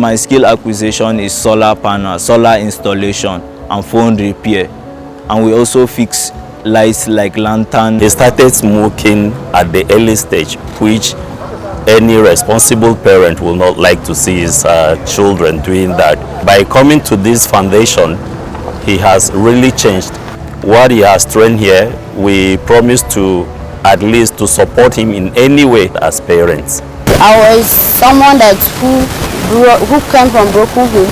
My skill acquisition is solar panel, solar installation and phone repair. And we also fix lights like lantern. He started smoking at the early stage, which any responsible parent will not like to see his children doing that. By coming to this foundation, he has really changed. What he has trained here, we promise to at least to support him in any way as parents. I was someone who came from broken home,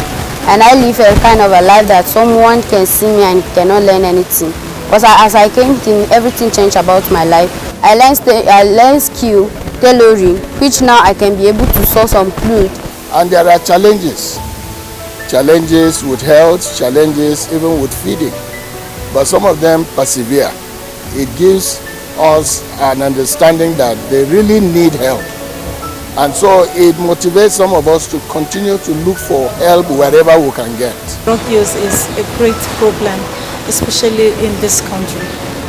and I live a kind of a life that someone can see me and cannot learn anything. But as I came in, everything changed about my life. I learned skill, tailoring, which now I can be able to sew some clothes. And there are challenges. Challenges with health, challenges even with feeding. But some of them persevere. It gives us an understanding that they really need help. And so it motivates some of us to continue to look for help wherever we can get. Drug use is a great problem, especially in this country.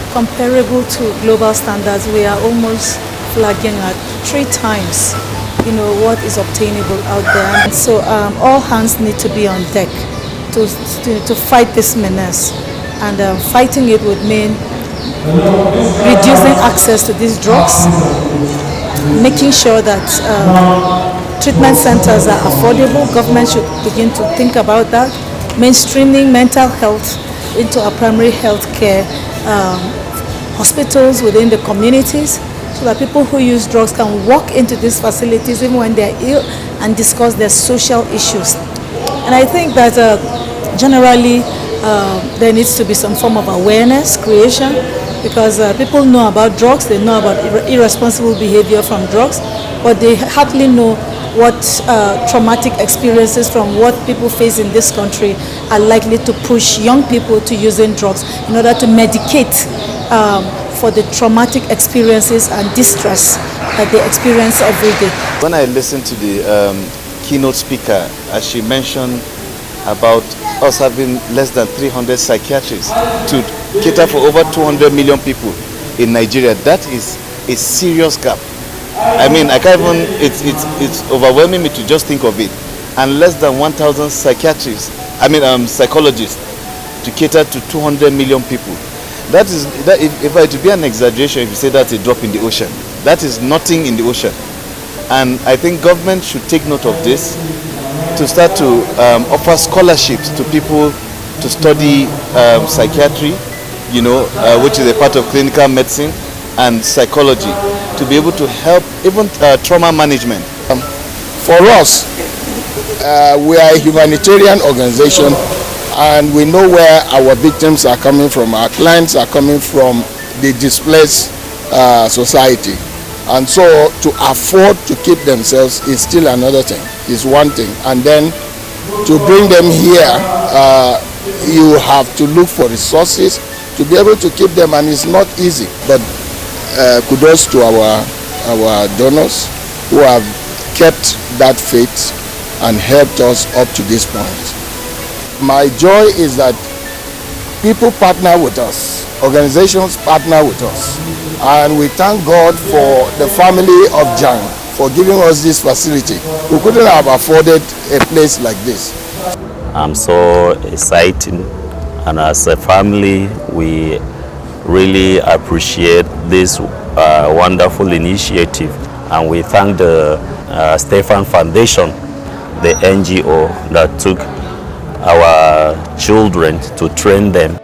Comparable to global standards, we are almost flagging at 3 times, what is obtainable out there. And so all hands need to be on deck to fight this menace. And fighting it would mean reducing access to these drugs, making sure that treatment centers are affordable. Government should begin to think about that. Mainstreaming mental health into our primary health care, hospitals within the communities, so that people who use drugs can walk into these facilities even when they're ill and discuss their social issues. And I think that generally there needs to be some form of awareness creation, because people know about drugs, they know about irresponsible behavior from drugs, but they hardly know what traumatic experiences from what people face in this country are likely to push young people to using drugs in order to medicate for the traumatic experiences and distress that they experience every day. When I listened to the keynote speaker, as she mentioned about us having less than 300 psychiatrists to cater for over 200 million people in Nigeria, that is a serious gap. I mean, I can't even, it's overwhelming me to just think of it. And less than 1,000 psychiatrists, psychologists to cater to 200 million people. That is, if I to be an exaggeration, if you say that's a drop in the ocean, that is nothing in the ocean. And I think government should take note of this, to start to offer scholarships to people to study psychiatry, which is a part of clinical medicine, and psychology, to be able to help even trauma management. For us, we are a humanitarian organization, and we know where our victims are coming from. Our clients are coming from the displaced society. And so to afford to keep themselves is still another thing, is one thing. And then to bring them here, you have to look for resources to be able to keep them, and it's not easy. But kudos to our donors who have kept that faith and helped us up to this point. My joy is that people partner with us, organizations partner with us, and we thank God for the family of Jang for giving us this facility. We couldn't have afforded a place like this. I'm so excited, and as a family, we really appreciate this wonderful initiative, and we thank the Stefanos Foundation, the NGO that took our children to train them.